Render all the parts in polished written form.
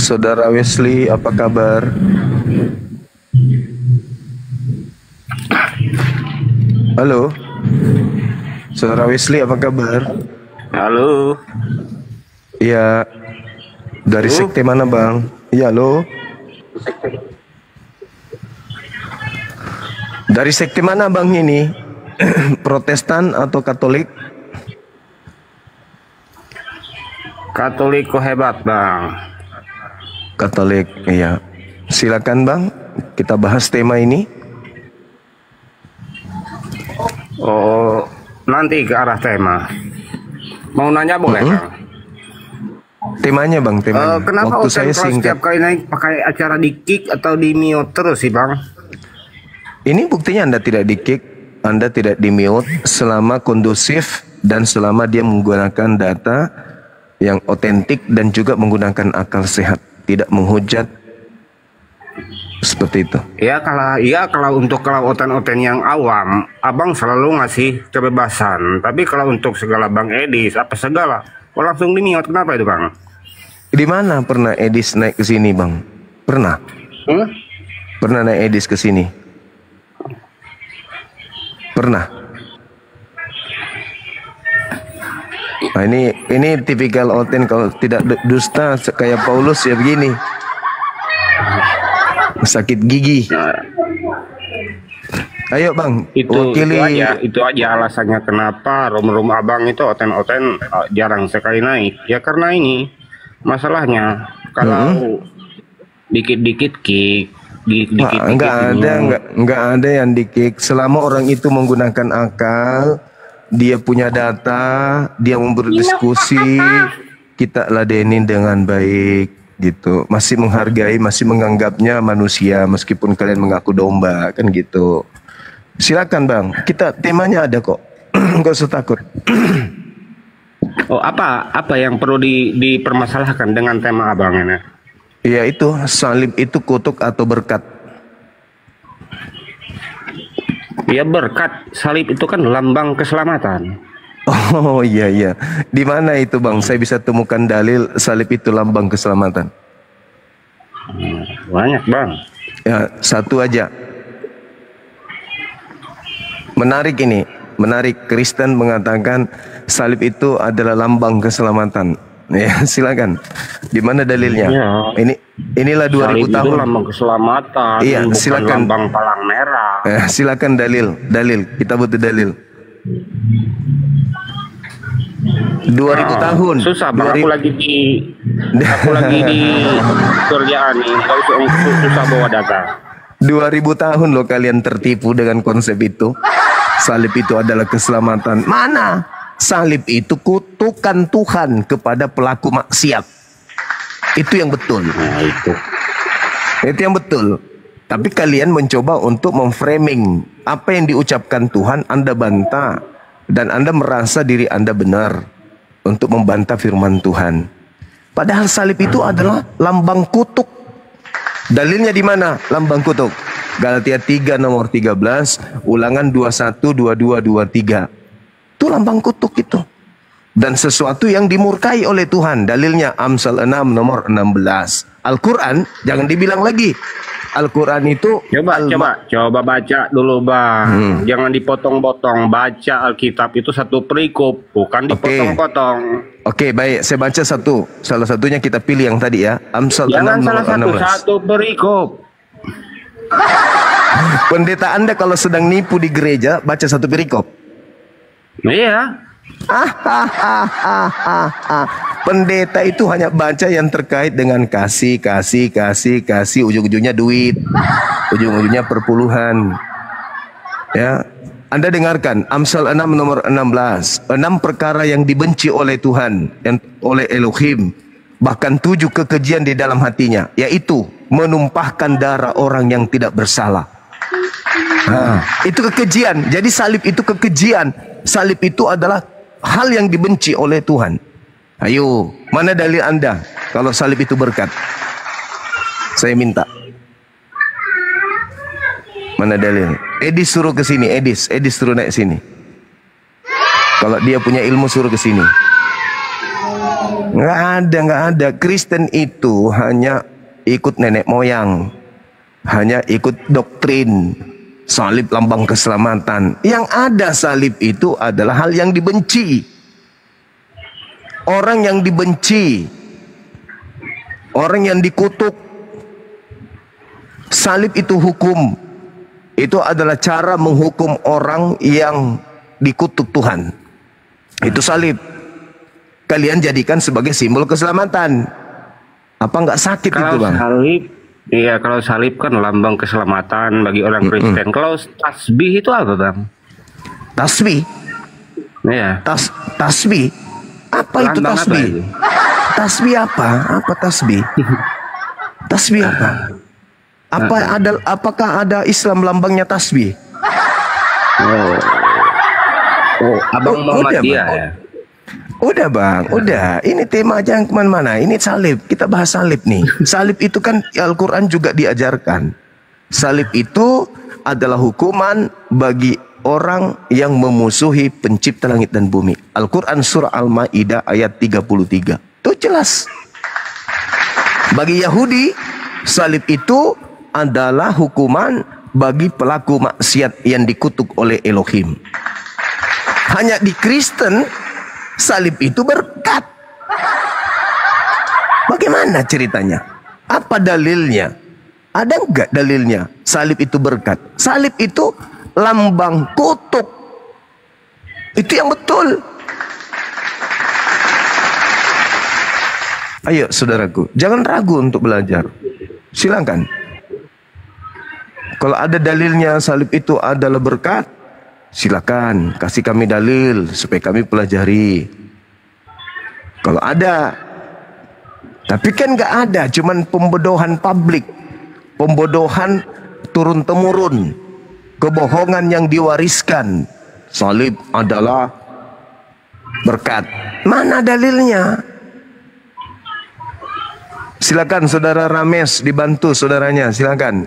Saudara Wesley, apa kabar? Halo, Saudara Wesley, apa kabar? Halo. Iya, dari sekte mana bang? Iya, halo. Dari sekte mana bang ini? Protestan atau Katolik? Katolik kok hebat bang. Katolik, iya. Silakan bang, kita bahas tema ini. Oh, nanti ke arah tema. Mau nanya boleh bang? Temanya bang, temanya. Kenapa Waktu Oten saya kalau singkat. setiap kali naik pakai acara di kick atau di mute terus sih bang? Ini buktinya Anda tidak di-kick, Anda tidak di-mute selama kondusif dan selama dia menggunakan data yang otentik dan juga menggunakan akal sehat, tidak menghujat seperti itu. Ya kalau untuk Oten yang awam, abang selalu ngasih kebebasan. Tapi kalau untuk segala bang Edis apa segala, oh langsung di mute, kenapa itu bang? Di mana pernah Edis naik ke sini bang? Pernah? Pernah naik Edis ke sini? Pernah? Nah, ini tipikal Oten, kalau tidak dusta kayak Paulus ya begini. Sakit gigi. Ayo bang, wakili. Itu aja alasannya kenapa room abang itu Oten jarang sekali naik. Ya karena ini masalahnya kalau dikit-dikit kick, enggak ada yang di-kick selama orang itu menggunakan akal. Dia punya data, dia mau berdiskusi, kita ladenin dengan baik gitu. Masih menghargai, masih menganggapnya manusia meskipun kalian mengaku domba, kan gitu. Silakan bang, kita temanya ada kok. Enggak usah takut. Oh, apa yang perlu dipermasalahkan dengan tema abang ini? Iya, itu salib itu kutuk atau berkat? Ya berkat, salib itu kan lambang keselamatan. Oh iya. Di mana itu bang? Saya bisa temukan dalil salib itu lambang keselamatan. Banyak bang. Ya, satu aja. Menarik ini. Menarik, Kristen mengatakan salib itu adalah lambang keselamatan. Ya, silakan. Di mana dalilnya? Ya. Inilah 2000 salib tahun. Itu lambang keselamatan. Iya, bukan silakan. Lambang palang merah. Silakan dalil. Kita butuh dalil. 2000 tahun. Susah bang. Aku lagi di kerjaan nih. Susah bawa data. 2000 tahun loh kalian tertipu dengan konsep itu. Salib itu adalah keselamatan. Mana? Salib itu kutukan Tuhan kepada pelaku maksiat. Itu yang betul. Nah, itu yang betul. Tapi kalian mencoba untuk memframing apa yang diucapkan Tuhan, Anda bantah. Dan Anda merasa diri Anda benar untuk membantah firman Tuhan. Padahal salib itu adalah lambang kutuk. Dalilnya di mana lambang kutuk? Galatia 3 nomor 13, Ulangan 21, 22, 23. Itu lambang kutuk itu. Dan sesuatu yang dimurkai oleh Tuhan. Dalilnya Amsal 6 nomor 16. Al-Quran jangan dibilang lagi. Al-Quran itu coba baca dulu bang. Jangan dipotong-potong. Baca Alkitab itu satu perikop, bukan dipotong-potong. Oke, baik, saya baca satu. Salah satunya kita pilih yang tadi ya. Amsal 6 nomor 16. Satu perikop. Pendeta Anda kalau sedang nipu di gereja baca satu perikop. Iya. Pendeta itu hanya baca yang terkait dengan kasih, ujung-ujungnya duit, ujung-ujungnya perpuluhan. Ya, Anda dengarkan Amsal 6 nomor 16. 6 perkara yang dibenci oleh Tuhan, oleh Elohim, bahkan 7 kekejian di dalam hatinya, yaitu menumpahkan darah orang yang tidak bersalah. Itu kekejian. Jadi salib itu kekejian. Salib itu adalah hal yang dibenci oleh Tuhan. Ayo, mana dalil Anda kalau salib itu berkat? Saya minta. Mana dalil? Edis suruh ke sini, Edis suruh naik sini. Kalau dia punya ilmu suruh ke sini. Nggak ada. Kristen itu hanya ikut nenek moyang, hanya ikut doktrin. Salib lambang keselamatan. Yang ada salib itu adalah hal yang dibenci. Orang yang dibenci, orang yang dikutuk. Salib itu hukum. Itu adalah cara menghukum orang yang dikutuk Tuhan. Itu salib. Kalian jadikan sebagai simbol keselamatan. Apa nggak sakit Kalau itu, Bang? salib, iya, kalau salib kan lambang keselamatan bagi orang Kristen. Kalau tasbih itu apa, Bang? Tasbih? Iya. Tasbih? Apa itu Lambang apa tasbih? itu? Tasbih apa? Apa tasbih? Tasbih apa? Apakah ada Islam lambangnya tasbih? Oh, Abang Muhammadiyah ya. Udah Bang, udah. Ini tema jangan kemana-mana. Ini salib, kita bahas salib nih. Salib itu kan Al-Quran juga diajarkan. Salib itu adalah hukuman bagi orang yang memusuhi pencipta langit dan bumi. Al-Quran surah Al-Ma'idah ayat 33. Itu jelas. Bagi Yahudi, salib itu adalah hukuman bagi pelaku maksiat yang dikutuk oleh Elohim. Hanya di Kristen, salib itu berkat. Bagaimana ceritanya? Apa dalilnya? Ada enggak dalilnya? Salib itu berkat. Salib itu lambang kutuk. Itu yang betul. Ayo saudaraku, jangan ragu untuk belajar. Silakan. Kalau ada dalilnya salib itu adalah berkat, silakan kasih kami dalil supaya kami pelajari. Kalau ada, tapi kan nggak ada, cuman pembodohan publik, pembodohan turun temurun, kebohongan yang diwariskan. Salib adalah berkat. Mana dalilnya? Silakan saudara Rames dibantu saudaranya, silakan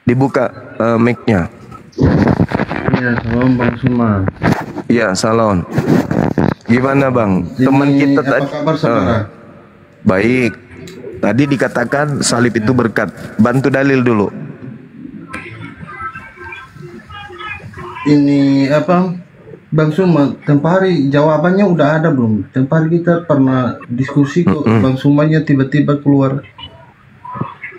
dibuka mic-nya. Ya, salam Bang Suma. Ya, salon. Gimana Bang? Teman kita apa kabar saudara? Baik. Tadi dikatakan salib itu berkat. Bantu dalil dulu. Ini apa? Bang Suma, tempo hari jawabannya udah ada belum? Tempo hari kita pernah diskusi kok, Bang Sumanya tiba-tiba keluar.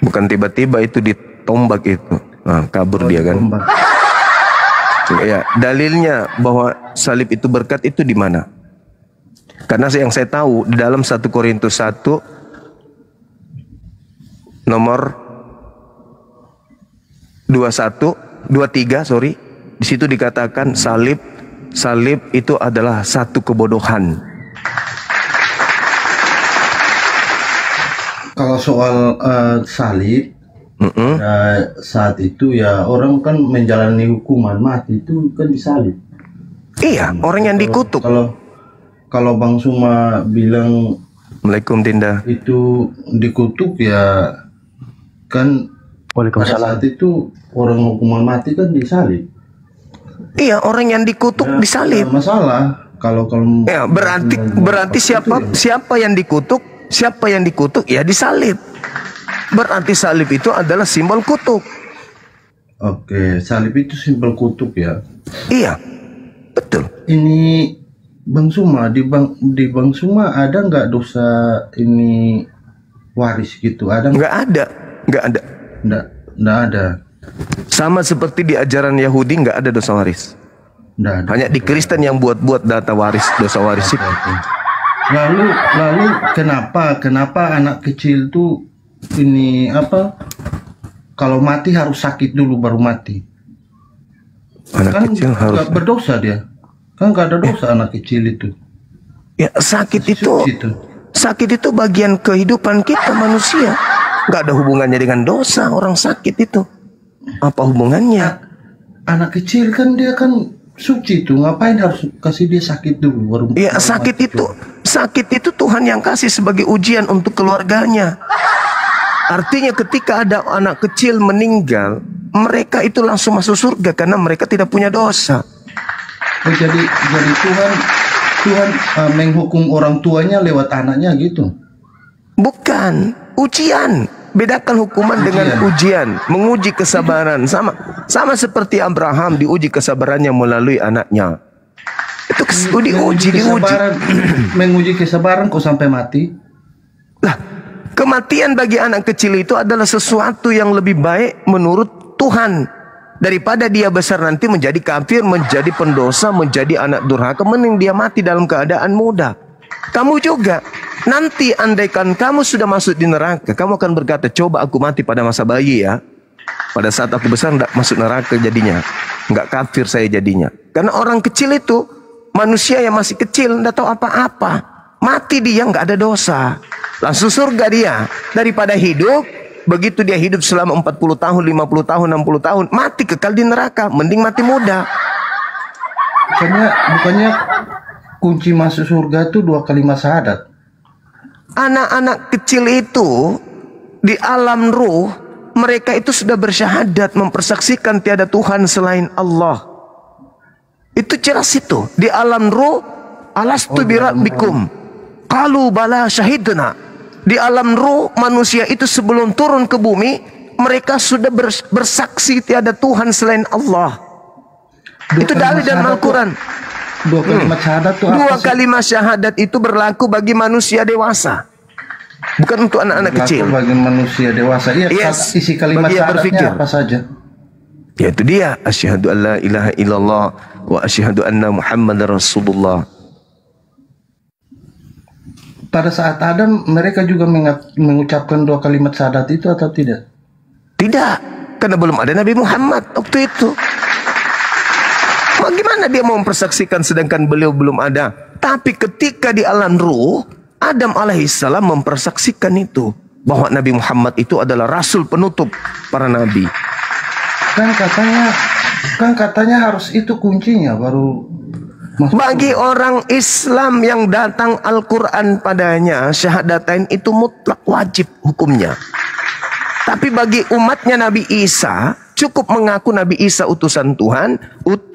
Bukan tiba-tiba, itu ditombak itu. Nah, kabur dia kan. Tombak. Ya, dalilnya bahwa salib itu berkat itu di mana? Karena yang saya tahu di dalam 1 Korintus 1 nomor 23, sorry. Di situ dikatakan salib itu adalah satu kebodohan. Kalau soal salib, saat itu ya orang kan menjalani hukuman mati itu kan disalib. Iya, orang yang dikutuk. Kalau Bang Suma bilang Assalamualaikum Dinda. itu dikutuk ya kan pada saat itu orang hukuman mati kan disalib. Iya, orang yang dikutuk Ya, disalib. masalah kalau Ya, berarti siapa yang dikutuk? Siapa yang dikutuk ya disalib. Berarti salib itu adalah simbol kutuk. Oke, salib itu simbol kutuk ya. Iya, betul. Ini Bang Suma, di Bang Suma ada nggak dosa ini waris gitu? Ada nggak? Nggak ada. Nggak ada. Sama seperti di ajaran Yahudi nggak ada dosa waris. Nggak ada. Hanya di Kristen yang buat data waris, dosa waris itu. Oke. Lalu kenapa anak kecil tuh ini apa? Kalau mati harus sakit dulu baru mati. Anak Kan kecil harus. nggak berdosa dia. Kan nggak ada dosa anak kecil itu. Ya, sakit Suci itu. Sakit itu bagian kehidupan kita manusia. Nggak ada hubungannya dengan dosa orang sakit itu. Apa hubungannya? Anak kecil kan dia kan suci tuh, ngapain harus kasih dia sakit dulu baru? Ya, sakit itu Tuhan yang kasih sebagai ujian untuk keluarganya. Artinya ketika ada anak kecil meninggal, mereka itu langsung masuk surga karena mereka tidak punya dosa. Oh, jadi Tuhan menghukum orang tuanya lewat anaknya gitu. Bukan, ujian. Bedakan hukuman dengan ujian, menguji kesabaran. Sama seperti Abraham diuji kesabarannya melalui anaknya. Itu diuji. Menguji kesabaran kok sampai mati. Lah, kematian bagi anak kecil itu adalah sesuatu yang lebih baik menurut Tuhan daripada dia besar nanti menjadi kafir, menjadi pendosa, menjadi anak durhaka. Mending dia mati dalam keadaan muda. Kamu juga nanti andaikan kamu sudah masuk di neraka, kamu akan berkata, coba aku mati pada masa bayi ya. Pada saat aku besar tidak masuk neraka jadinya, nggak kafir saya jadinya. Karena orang kecil itu, manusia yang masih kecil tidak tahu apa-apa. Mati dia nggak ada dosa, langsung surga dia. Daripada hidup, begitu dia hidup selama 40 tahun, 50 tahun, 60 tahun, mati kekal di neraka. Mending mati muda. Bukannya kunci masuk surga itu 2 kalimat syahadat. Anak-anak kecil itu di alam ruh, mereka itu sudah bersyahadat mempersaksikan tiada Tuhan selain Allah. Itu jelas itu. Di alam ruh, alastu birabbikum. Qalu bala syahidna. Di alam ruh manusia itu sebelum turun ke bumi, mereka sudah bersaksi tiada Tuhan selain Allah. Itu dalil dalam Al-Quran. 2 kalimat syahadat itu apa? 2 kalimat syahadat itu berlaku bagi manusia dewasa, bukan untuk anak-anak kecil. Bagi manusia dewasa. Iya, yes. Isi kalimat syahadatnya apa saja? Yaitu dia, asyhadu an la ilaha illallah wa asyhadu anna Muhammadar Rasulullah. Pada saat Adam mereka juga mengucapkan 2 kalimat syahadat itu atau tidak? Tidak, karena belum ada Nabi Muhammad waktu itu. Bagaimana dia mau mempersaksikan sedangkan beliau belum ada? Tapi ketika di alam ruh, Adam alaihissalam mempersaksikan itu, bahwa Nabi Muhammad itu adalah rasul penutup para nabi. Kan katanya harus itu kuncinya baru masuk. Bagi orang Islam yang datang Al-Quran padanya, syahadatain itu mutlak wajib hukumnya. Tapi bagi umatnya Nabi Isa, cukup mengaku Nabi Isa utusan Tuhan.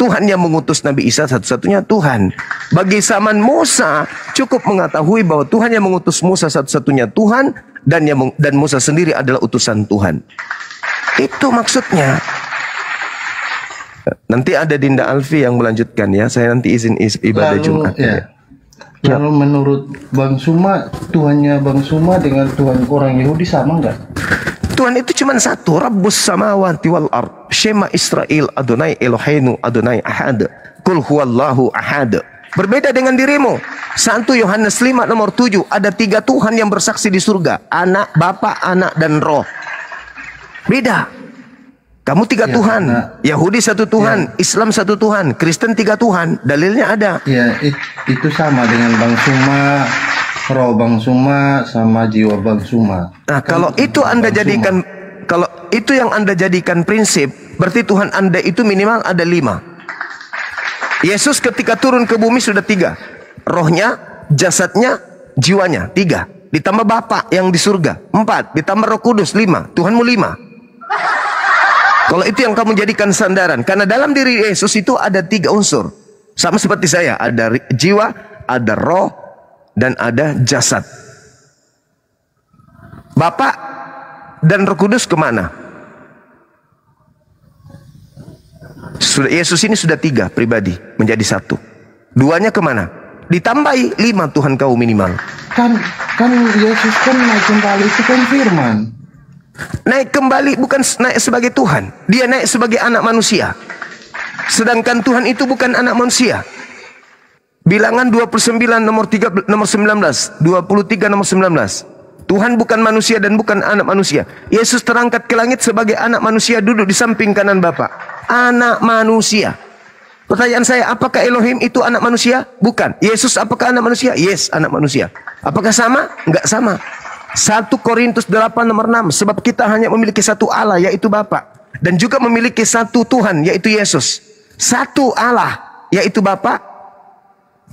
Tuhan yang mengutus Nabi Isa satu-satunya Tuhan. Bagi zaman Musa, cukup mengetahui bahwa Tuhan yang mengutus Musa satu-satunya Tuhan, dan Musa sendiri adalah utusan Tuhan. Itu maksudnya. Nanti ada Dinda Alfi yang melanjutkan ya. Saya nanti izin ibadah Jumat. Ya. Lalu menurut Bang Suma, Tuhannya Bang Suma dengan Tuhan orang Yahudi sama nggak? Tuhan itu cuma satu, Rabbus samawati wal ard, Shema Israel, Adonai Eloheinu, Adonai Ahad, Kul huwallahu ahad. Berbeda dengan dirimu. 1 Yohanes 5 nomor 7, ada 3 Tuhan yang bersaksi di surga, Anak, Bapa, Anak, dan Roh. Beda. Kamu 3 Tuhan, Yahudi 1 Tuhan, Islam 1 Tuhan, Kristen 3 Tuhan. Dalilnya ada. Ya, itu sama dengan Bang Suma, roh Bang Suma sama jiwa Bang Suma. Nah, kalau itu Anda jadikan, kalau itu yang Anda jadikan prinsip, berarti Tuhan Anda itu minimal ada 5. Yesus ketika turun ke bumi sudah 3. Rohnya, jasadnya, jiwanya 3. Ditambah Bapa yang di surga 4. Ditambah Roh Kudus 5. Tuhanmu 5. Kalau itu yang kamu jadikan sandaran, karena dalam diri Yesus itu ada 3 unsur. Sama seperti saya, ada jiwa, ada roh, dan ada jasad. Bapa dan Roh Kudus kemana? Yesus ini sudah 3 pribadi menjadi 1. 2-nya kemana? Ditambahi 5 Tuhan kau minimal. Kan Yesus kan naik kembali itu kan firman. Naik kembali bukan naik sebagai Tuhan, dia naik sebagai anak manusia. Sedangkan Tuhan itu bukan anak manusia. Bilangan 29 nomor 3 nomor 19, 23 nomor 19. Tuhan bukan manusia dan bukan anak manusia. Yesus terangkat ke langit sebagai anak manusia, duduk di samping kanan Bapa. Anak manusia. Pertanyaan saya, apakah Elohim itu anak manusia? Bukan. Yesus apakah anak manusia? Yes, anak manusia. Apakah sama? Enggak sama. 1 Korintus 8 nomor 6. Sebab kita hanya memiliki 1 Allah, yaitu Bapa, dan juga memiliki 1 Tuhan, yaitu Yesus. 1 Allah, yaitu Bapa.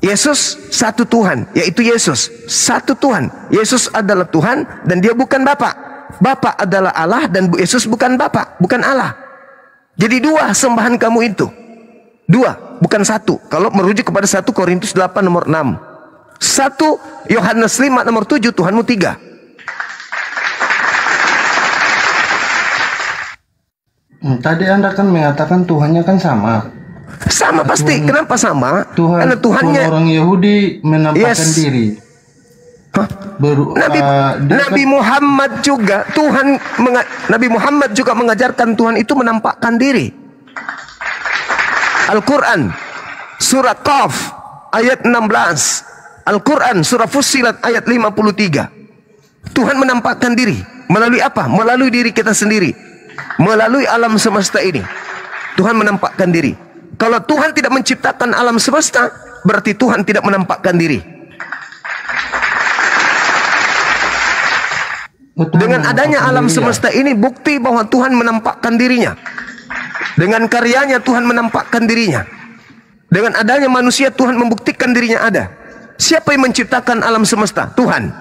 Yesus 1 Tuhan, yaitu Yesus. 1 Tuhan. Yesus adalah Tuhan dan dia bukan Bapa. Bapa adalah Allah dan Yesus bukan Bapa, bukan Allah. Jadi 2 sembahan kamu itu. 2, bukan 1. Kalau merujuk kepada 1 Korintus 8 nomor 6. 1 Yohanes 5 nomor 7, Tuhanmu 3. Tadi Anda kan mengatakan Tuhannya kan sama. Sama pasti. Kenapa sama? Karena Tuhan orang Yahudi menampakkan diri. Hah? Nabi Muhammad juga Nabi Muhammad juga mengajarkan Tuhan itu menampakkan diri. Al-Quran surah Qaf ayat 16, Al-Quran surah Fussilat ayat 53. Tuhan menampakkan diri melalui apa? Melalui diri kita sendiri, melalui alam semesta ini. Tuhan menampakkan diri. Kalau Tuhan tidak menciptakan alam semesta, berarti Tuhan tidak menampakkan diri. Dengan adanya alam semesta ini, bukti bahwa Tuhan menampakkan dirinya. Dengan karyanya Tuhan menampakkan dirinya. Dengan adanya manusia, Tuhan membuktikan dirinya ada. Siapa yang menciptakan alam semesta? Tuhan.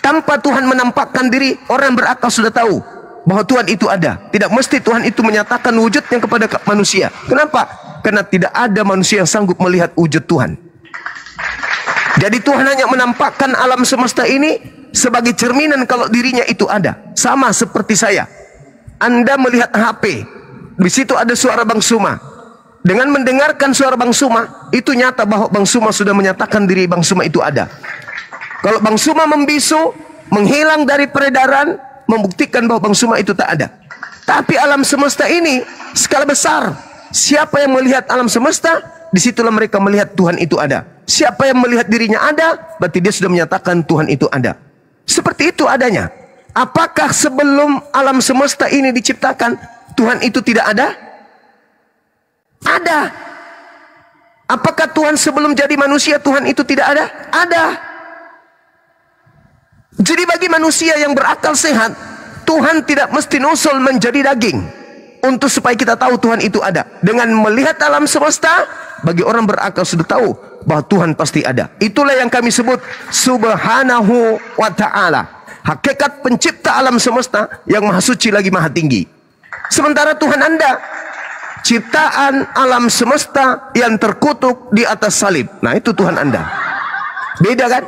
Tanpa Tuhan menampakkan diri, orang berakal sudah tahu bahwa Tuhan itu ada. Tidak mesti Tuhan itu menyatakan wujudnya kepada manusia. Kenapa? Karena tidak ada manusia yang sanggup melihat wujud Tuhan. Jadi Tuhan hanya menampakkan alam semesta ini sebagai cerminan kalau dirinya itu ada. Sama seperti saya. Anda melihat HP, di situ ada suara Bang Suma. Dengan mendengarkan suara Bang Suma, itu nyata bahwa Bang Suma sudah menyatakan diri Bang Suma itu ada. Kalau Bang Suma membisu, menghilang dari peredaran, membuktikan bahwa Bang Suma itu tak ada. Tapi alam semesta ini skala besar. Siapa yang melihat alam semesta, disitulah mereka melihat Tuhan itu ada. Siapa yang melihat dirinya ada, berarti dia sudah menyatakan Tuhan itu ada. Seperti itu adanya. Apakah sebelum alam semesta ini diciptakan, Tuhan itu tidak ada? Ada. Apakah Tuhan sebelum jadi manusia, Tuhan itu tidak ada? Ada. Jadi bagi manusia yang berakal sehat, Tuhan tidak mesti nusul menjadi daging untuk supaya kita tahu Tuhan itu ada. Dengan melihat alam semesta, bagi orang berakal sudah tahu bahwa Tuhan pasti ada. Itulah yang kami sebut Subhanahu wa ta'ala. Hakikat pencipta alam semesta yang maha suci lagi maha tinggi. Sementara Tuhan Anda, ciptaan alam semesta yang terkutuk di atas salib. Nah, itu Tuhan Anda. Beda kan?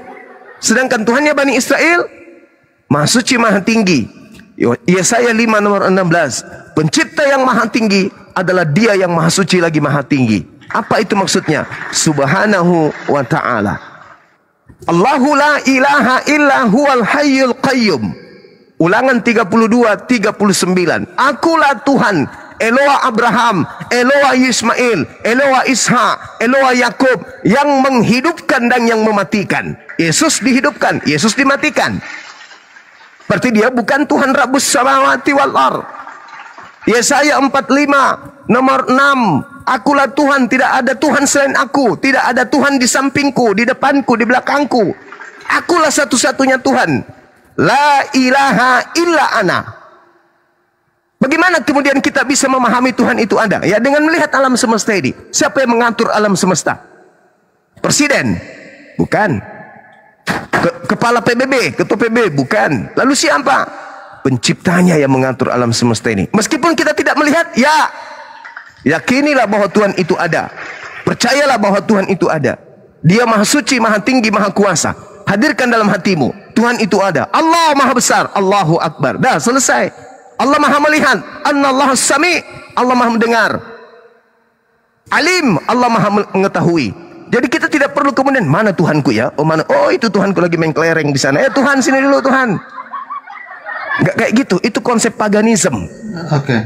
Sedangkan Tuhannya Bani Israel maha suci maha tinggi. Yesaya 5 nomor 16. Pencipta yang maha tinggi adalah Dia yang maha suci lagi maha tinggi. Apa itu maksudnya? Subhanahu wa ta'ala. Allahu la ilaha illa huwal hayyul qayyum. Ulangan 32:39. Akulah Tuhan, Eloa Abraham, Eloa Ismail, Eloa Ishak, Eloa Yakub, yang menghidupkan dan yang mematikan. Yesus dihidupkan, Yesus dimatikan. Berarti dia bukan Tuhan Rabbus samawati wal ardh. Yesaya 45 nomor 6. Akulah Tuhan, tidak ada Tuhan selain aku. Tidak ada Tuhan di sampingku, di depanku, di belakangku. Akulah satu-satunya Tuhan. La ilaha illa ana. Bagaimana kemudian kita bisa memahami Tuhan itu ada? Ya dengan melihat alam semesta ini. Siapa yang mengatur alam semesta? Presiden? Bukan. Kepala PBB, ketua PBB? Bukan. Lalu siapa? Penciptanya yang mengatur alam semesta ini. Meskipun kita tidak melihat, ya yakinilah bahwa Tuhan itu ada. Percayalah bahwa Tuhan itu ada. Dia maha suci, maha tinggi, maha kuasa. Hadirkan dalam hatimu, Tuhan itu ada. Allah maha besar, Allahu Akbar. Dah selesai. Allah maha melihat, Annallahu sami', Allah maha mendengar. Alim, Allah maha mengetahui. Jadi kita tidak perlu kemudian, mana Tuhanku ya? Oh mana? Oh itu Tuhanku lagi main kelereng di sana. Tuhan sini dulu Tuhan. Enggak kayak gitu. Itu konsep paganisme. Oke.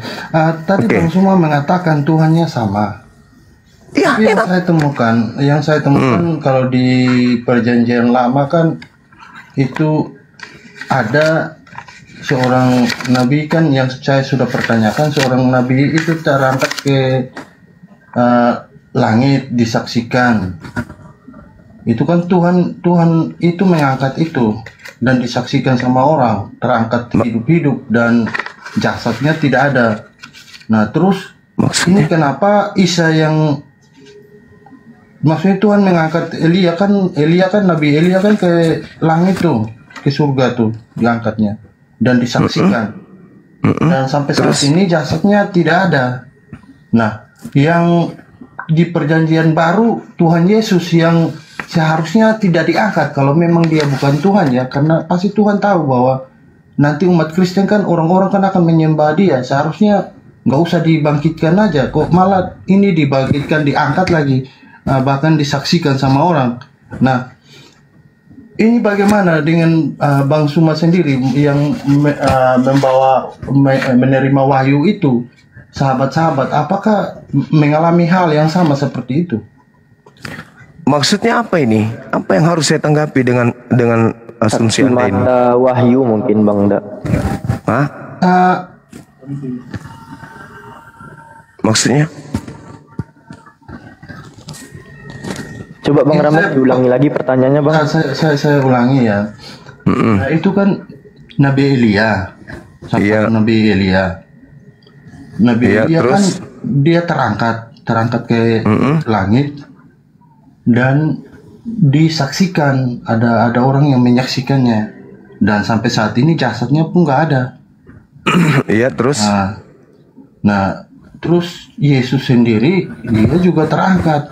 Tadi Bang Suma mengatakan Tuhannya sama. Ya, tapi yang saya temukan kalau di perjanjian lama kan itu ada seorang nabi kan yang saya sudah pertanyakan, seorang nabi itu terangkat ke langit disaksikan. Itu kan Tuhan itu mengangkat itu dan disaksikan sama orang, terangkat hidup-hidup dan jasadnya tidak ada. Nah terus ini kenapa Isa yang maksudnya Tuhan mengangkat Elia kan Nabi Elia kan ke langit tuh, ke surga tuh diangkatnya dan disaksikan. Dan sampai saat ini jasadnya tidak ada. Nah, yang di perjanjian baru Tuhan Yesus yang seharusnya tidak diangkat kalau memang dia bukan Tuhan ya, karena pasti Tuhan tahu bahwa nanti umat Kristen kan orang-orang kan akan menyembah dia, seharusnya nggak usah dibangkitkan aja, kok malah ini dibangkitkan, diangkat lagi, bahkan disaksikan sama orang. Nah, ini bagaimana dengan Bang Suma sendiri yang menerima wahyu itu, sahabat-sahabat, apakah mengalami hal yang sama seperti itu? Maksudnya apa ini? Apa yang harus saya tanggapi dengan asumsi Anda ini? Mata wahyu mungkin Bang Da. Hah? Maksudnya? Coba Bang Rahmat diulangi lagi pertanyaannya Bang. Saya ulangi ya. Nah, itu kan Nabi Elia, Iya. Nabi Elia. Nabi Iya, Elia kan terus? dia terangkat ke langit dan disaksikan, ada orang yang menyaksikannya, dan sampai saat ini jasadnya pun nggak ada. Iya, terus? Nah, terus Yesus sendiri dia juga terangkat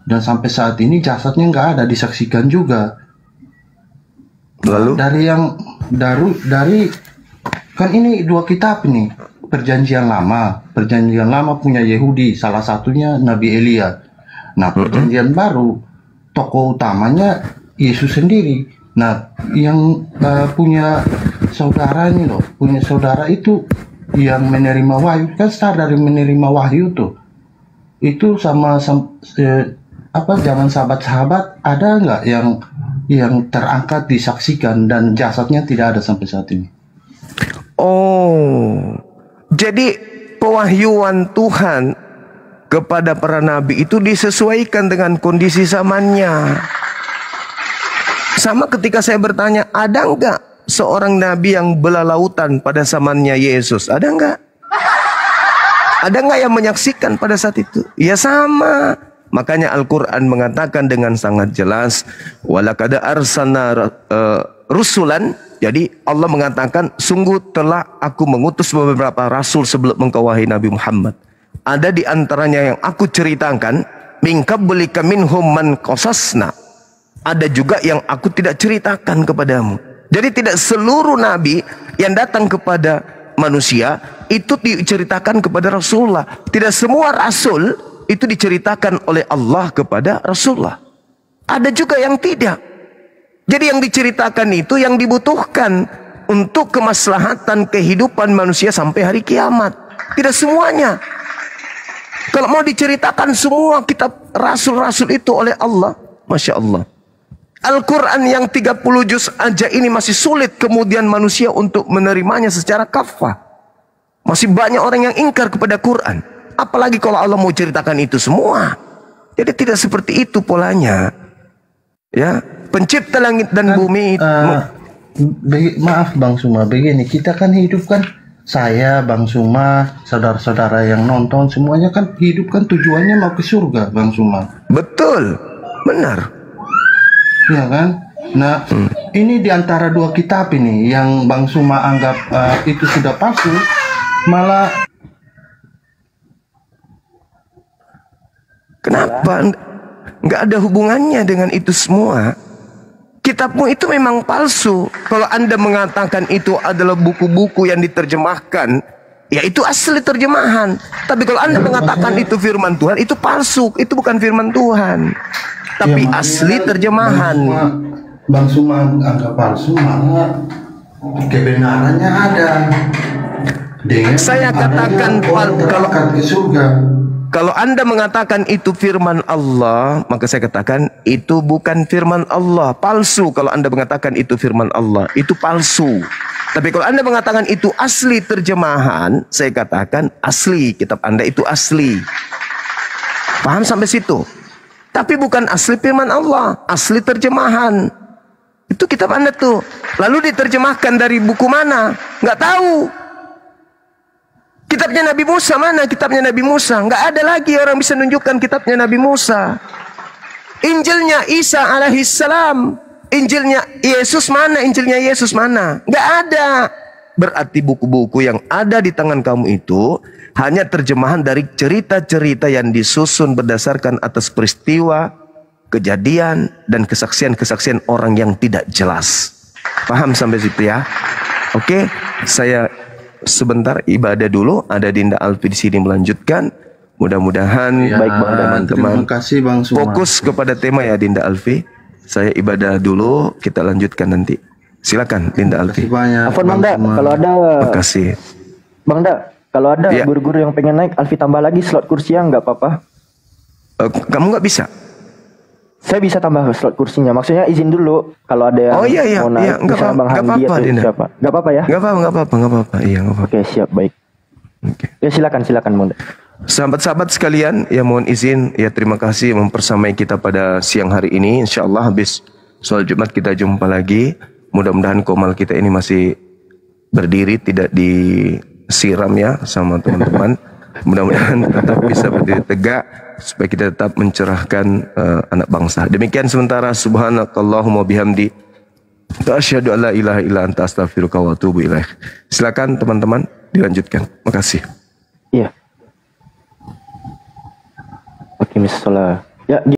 dan sampai saat ini jasadnya nggak ada, disaksikan juga. Lalu? Dari kan ini dua kitab ini, perjanjian lama punya Yahudi, salah satunya Nabi Elia. Nah, perjanjian baru tokoh utamanya Yesus sendiri. Nah, yang punya saudara ini loh, punya saudara itu yang menerima wahyu, kan start dari menerima wahyu tuh. Itu sama zaman sahabat-sahabat ada nggak yang terangkat, disaksikan, dan jasadnya tidak ada sampai saat ini? Oh, jadi pewahyuan Tuhan kepada para nabi itu disesuaikan dengan kondisi zamannya. Sama ketika saya bertanya, ada nggak seorang nabi yang belalautan pada zamannya Yesus? Ada nggak? Ada nggak yang menyaksikan pada saat itu? Ya sama. Makanya Al-Quran mengatakan dengan sangat jelas, walaqad arsalna rusulan. Jadi Allah mengatakan, sungguh telah aku mengutus beberapa rasul sebelum engkau wahai Nabi Muhammad. Ada di antaranya yang aku ceritakan, min qablika minhum man qasasna. Ada juga yang aku tidak ceritakan kepadamu. Jadi tidak seluruh nabi yang datang kepada manusia itu diceritakan kepada Rasulullah. Tidak semua rasul itu diceritakan oleh Allah kepada Rasulullah. Ada juga yang tidak. Jadi yang diceritakan itu yang dibutuhkan untuk kemaslahatan kehidupan manusia sampai hari kiamat. Tidak semuanya. Kalau mau diceritakan semua kitab rasul-rasul itu oleh Allah, Masya Allah. Al-Quran yang 30 juz aja ini masih sulit kemudian manusia untuk menerimanya secara kafah. Masih banyak orang yang ingkar kepada Quran. Apalagi kalau Allah mau ceritakan itu semua. Jadi tidak seperti itu polanya. Ya, pencipta langit dan bumi. Maaf Bang Suma, begini, kita kan hidup kan, saya, Bang Suma, saudara-saudara yang nonton, semuanya kan hidup kan tujuannya mau ke surga, Bang Suma. Betul, benar. Ya kan? Nah, ini di antara dua kitab ini yang Bang Suma anggap itu sudah palsu, malah kenapa? Nggak ada hubungannya dengan itu semua. Kitabmu itu memang palsu. Kalau Anda mengatakan itu adalah buku-buku yang diterjemahkan, ya itu asli terjemahan. Tapi kalau Anda mengatakan itu firman Tuhan, itu palsu. Itu bukan firman Tuhan, tapi ya, asli terjemahan. Bang Suma anggap palsu, malah kebenarannya ada. Dengan Saya katakan kalau ke surga. Kalau Anda mengatakan itu firman Allah, maka saya katakan itu bukan firman Allah, palsu. Kalau Anda mengatakan itu firman Allah, itu palsu. Tapi kalau Anda mengatakan itu asli terjemahan, saya katakan asli, kitab Anda itu asli. Paham sampai situ? Tapi bukan asli firman Allah, asli terjemahan. Itu kitab Anda tuh. Lalu diterjemahkan dari buku mana? Nggak tahu. Kitabnya Nabi Musa mana? Kitabnya Nabi Musa. Nggak ada lagi orang bisa menunjukkan kitabnya Nabi Musa. Injilnya Isa alaihissalam. Injilnya Yesus mana? Injilnya Yesus mana? Nggak ada. berarti buku-buku yang ada di tangan kamu itu hanya terjemahan dari cerita-cerita yang disusun berdasarkan atas peristiwa, kejadian, dan kesaksian-kesaksian orang yang tidak jelas. Paham sampai situ ya? Oke, saya sebentar ibadah dulu. Ada Dinda Alfi di sini melanjutkan. Mudah-mudahan baik Bang teman-teman. Terima kasih Bang Suma. Fokus kepada tema ya Dinda Alfi. Saya ibadah dulu, kita lanjutkan nanti. Silakan Dinda Alfi. Terima kasih banyak. Afwan Bang Da, kalau ada Makasih. Bang Da, kalau ada Ya. guru-guru yang pengen naik, Alfi tambah lagi slot kursinya nggak apa-apa. Kamu nggak bisa? Saya bisa tambah slot kursinya. Maksudnya izin dulu kalau ada yang Oh iya iya mau naik. iya, nggak Misalnya apa-apa, Bang nggak Handi apa-apa atau Dinda. siapa. Nggak apa-apa ya? Nggak apa-apa, iya nggak apa-apa. Oke, siap, baik. Oke. Ya silakan Bang Da. Sahabat-sahabat sekalian, ya mohon izin, ya terima kasih mempersamai kita pada siang hari ini. Insya Allah habis sholat Jumat kita jumpa lagi. Mudah-mudahan komal kita ini masih berdiri, tidak disiram ya sama teman-teman. Mudah-mudahan tetap bisa berdiri tegak supaya kita tetap mencerahkan anak bangsa. Demikian sementara, subhanakallahumma bihamdi, asyhadu an la ilaha illa anta astaghfiruka wa atubu ilaik. Silakan teman-teman dilanjutkan. Makasih. Iya. Oke, misalnya. Ya,